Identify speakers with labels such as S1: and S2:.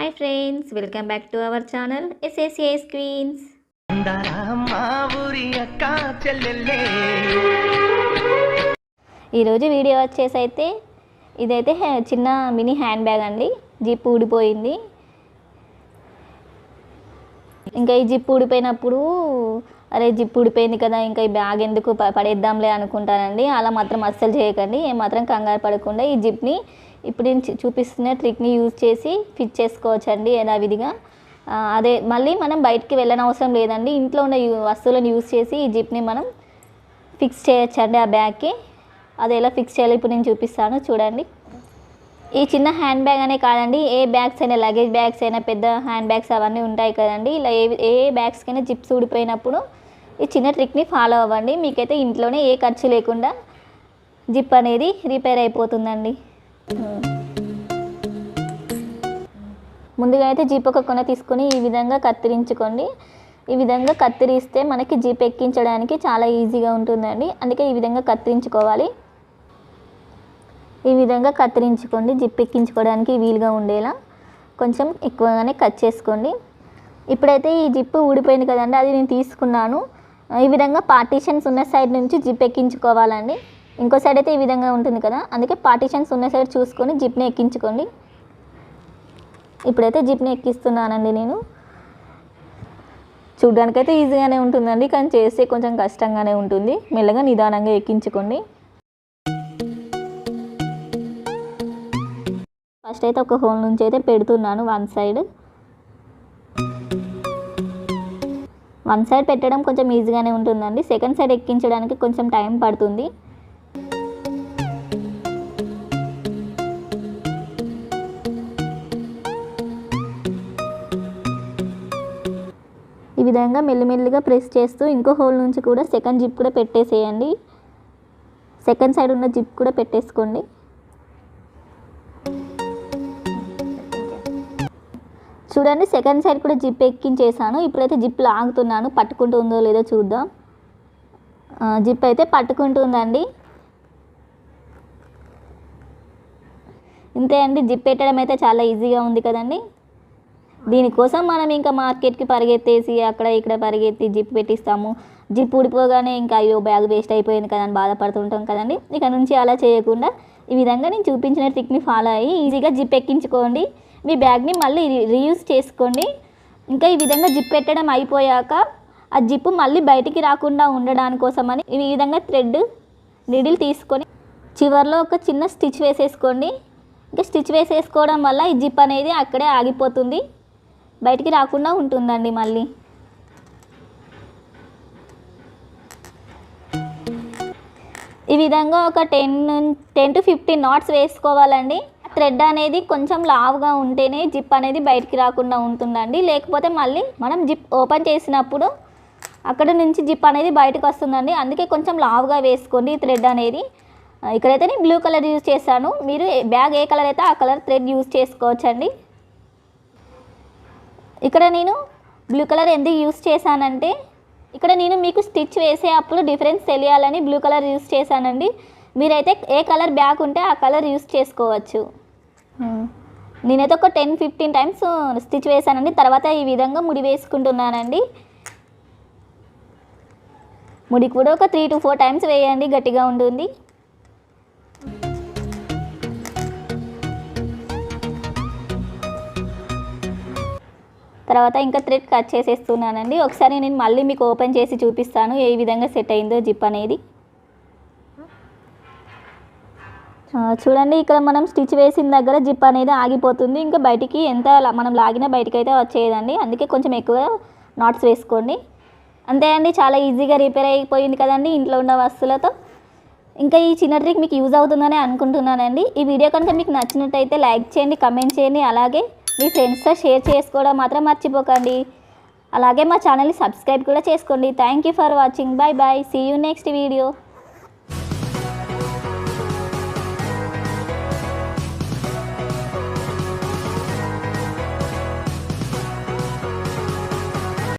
S1: Hi friends, welcome back to our channel SSA's Queens. ఈరోజు video వచ్చేసి అయితే ఇదైతే చిన్న మినీ హ్యాండ్ బ్యాగ్ అండి. జిప్ ఊడిపోయింది. ఇంకా ఈ జిప్ ఊడిపోయినప్పుడు అరే జిప్ ఊడిపోయింది కదా, ఇంకా ఈ బ్యాగ్ ఎందుకు పడేద్దాంలే అనుకుంటానండి. అలా మాత్రం అస్సలు చేయకండి. ఏమాత్రం కంగారు పడకుండా ఈ జిప్ని ఇప్పుడు నేను చూపిస్తున్న ట్రిక్ని యూజ్ చేసి ఫిట్ చేసుకోవచ్చండి యథావిధిగా. అదే మళ్ళీ మనం బయటికి వెళ్ళనవసరం లేదండి. ఇంట్లో ఉన్న వస్తువులను యూజ్ చేసి ఈ జిప్ని మనం ఫిక్స్ చేయొచ్చండి ఆ బ్యాగ్కి. అది ఎలా ఫిక్స్ చేయాలో ఇప్పుడు నేను చూపిస్తాను, చూడండి. ఈ చిన్న హ్యాండ్ బ్యాగ్ అనే కాదండి, ఏ బ్యాగ్స్ అయినా, లగేజ్ బ్యాగ్స్ అయినా, పెద్ద హ్యాండ్ బ్యాగ్స్ అవన్నీ ఉంటాయి కదండి. ఇలా ఏ బ్యాగ్స్కైనా జిప్స్ ఊడిపోయినప్పుడు ఈ చిన్న ట్రిక్ని ఫాలో అవ్వండి. మీకైతే ఇంట్లోనే ఏ ఖర్చు లేకుండా జిప్ అనేది రిపేర్ అయిపోతుందండి. ముందుగా అయితే జిప్ ఒక కొన తీసుకొని ఈ విధంగా కత్తిరించుకోండి. ఈ విధంగా కత్తిరిస్తే మనకి జిప్ ఎక్కించడానికి చాలా ఈజీగా ఉంటుందండి. అందుకే ఈ విధంగా కత్తిరించుకోవాలి. ఈ విధంగా కత్తిరించుకోండి. జిప్ ఎక్కించుకోవడానికి వీలుగా ఉండేలా కొంచెం ఎక్కువగానే కట్ చేసుకోండి. ఇప్పుడైతే ఈ జిప్ ఊడిపోయింది కదండి, అది నేను తీసుకున్నాను. ఈ విధంగా పార్టీషన్స్ ఉన్న సైడ్ నుంచి జిప్ ఎక్కించుకోవాలండి. ఇంకో సైడ్ అయితే ఈ విధంగా ఉంటుంది కదా, అందుకే పార్టీషన్స్ ఉన్న సైడ్ చూసుకొని జిప్ని ఎక్కించుకోండి. ఇప్పుడైతే జిప్ని ఎక్కిస్తున్నానండి నేను. చూడడానికైతే ఈజీగానే ఉంటుందండి, కానీ చేస్తే కొంచెం కష్టంగానే ఉంటుంది. మెల్లగా నిదానంగా ఎక్కించుకోండి. ఫస్ట్ అయితే ఒక హోల్ నుంచి అయితే పెడుతున్నాను వన్ సైడ్ పెట్టడం కొంచెం ఈజీగానే ఉంటుందండి. సెకండ్ సైడ్ ఎక్కించడానికి కొంచెం టైం పడుతుంది. ఈ విధంగా మెల్లిమెల్లిగా ప్రెస్ చేస్తూ ఇంకో హోల్ నుంచి కూడా సెకండ్ జిప్ కూడా పెట్టేసేయండి. సెకండ్ సైడ్ ఉన్న జిప్ కూడా పెట్టేసుకోండి. చూడండి, సెకండ్ సైడ్ కూడా జిప్ ఎక్కించేసాను. ఇప్పుడైతే జిప్ లాగుతున్నాను, పట్టుకుంటుందో లేదో చూద్దాం. జిప్ అయితే పట్టుకుంటుందండి. ఇంతే అండి, జిప్ పెట్టడం అయితే చాలా ఈజీగా ఉంది కదండి. దీనికోసం మనం ఇంకా మార్కెట్కి పరిగెత్తేసి అక్కడ ఇక్కడ పరిగెత్తి జిప్ పెట్టిస్తాము. జిప్ ఊడిపోగానే ఇంకా అయ్యో బ్యాగ్ వేస్ట్ అయిపోయింది కదా అని బాధపడుతుంటాం కదండి. ఇక నుంచి అలా చేయకుండా ఈ విధంగా నేను చూపించిన ట్రిక్ని ఫాలో అయ్యి ఈజీగా జిప్ ఎక్కించుకోండి. మీ బ్యాగ్ని మళ్ళీ రీయూజ్ చేసుకోండి. ఇంకా ఈ విధంగా జిప్ పెట్టడం అయిపోయాక ఆ జిప్ మళ్ళీ బయటికి రాకుండా ఉండడానికోసమని ఈ విధంగా థ్రెడ్ నీడిల్ తీసుకొని చివర్లో ఒక చిన్న స్టిచ్ వేసేసుకోండి. ఇంకా స్టిచ్ వేసేసుకోవడం వల్ల ఈ జిప్ అనేది అక్కడే ఆగిపోతుంది, బయటికి రాకుండా ఉంటుందండి. మళ్ళీ ఈ విధంగా ఒక 10 to 15 knots వేసుకోవాలండి. థ్రెడ్ అనేది కొంచెం లావుగా ఉంటేనే జిప్ అనేది బయటికి రాకుండా ఉంటుందండి. లేకపోతే మళ్ళీ మనం జిప్ ఓపెన్ చేసినప్పుడు అక్కడ నుంచి జిప్ అనేది బయటకు వస్తుందండి. అందుకే కొంచెం లావుగా వేసుకోండి థ్రెడ్ అనేది. ఇక్కడైతే నేను బ్లూ కలర్ యూజ్ చేశాను. మీరు బ్యాగ్ ఏ కలర్ అయితే ఆ కలర్ థ్రెడ్ యూజ్ చేసుకోవచ్చండి. ఇక్కడ నేను బ్లూ కలర్ ఎందుకు యూజ్ చేశానంటే ఇక్కడ నేను మీకు స్టిచ్ వేసే అప్పుడు డిఫరెన్స్ తెలియాలని బ్లూ కలర్ యూజ్ చేశానండి. మీరైతే ఏ కలర్ బ్యాగ్ ఉంటే ఆ కలర్ యూజ్ చేసుకోవచ్చు. నేనైతే ఒక 10-15 టైమ్స్ స్టిచ్ వేసానండి. తర్వాత ఈ విధంగా ముడి వేసుకుంటున్నానండి. ముడి కూడా ఒక 3 to 4 టైమ్స్ వేయండి, గట్టిగా ఉంటుంది. తర్వాత ఇంకా థ్రెడ్ కట్ చేసేస్తున్నానండి. ఒకసారి నేను మళ్ళీ మీకు ఓపెన్ చేసి చూపిస్తాను ఏ విధంగా సెట్ అయిందో జిప్ అనేది. చూడండి, ఇక్కడ మనం స్టిచ్ వేసిన దగ్గర జిప్ అనేది ఆగిపోతుంది. ఇంకా బయటికి ఎంత మనం లాగినా బయటికి అయితే వచ్చేదండి. అందుకే కొంచెం ఎక్కువ నాట్స్ వేసుకోండి. అంతే అండి, చాలా ఈజీగా రిపేర్ అయిపోయింది కదండి ఇంట్లో ఉన్న వస్తువులతో. ఇంకా ఈ చిన్న ట్రిక్ మీకు యూజ్ అవుతుందని అనుకుంటున్నానండి. ఈ వీడియో కనుక మీకు నచ్చినట్టయితే లైక్ చేయండి, కమెంట్ చేయండి, అలాగే మీ ఫ్రెండ్స్తో షేర్ చేసుకోవడం మాత్రం మర్చిపోకండి. అలాగే మా ఛానల్ని సబ్స్క్రైబ్ కూడా చేసుకోండి. Thank you for watching. Bye bye. See you next video.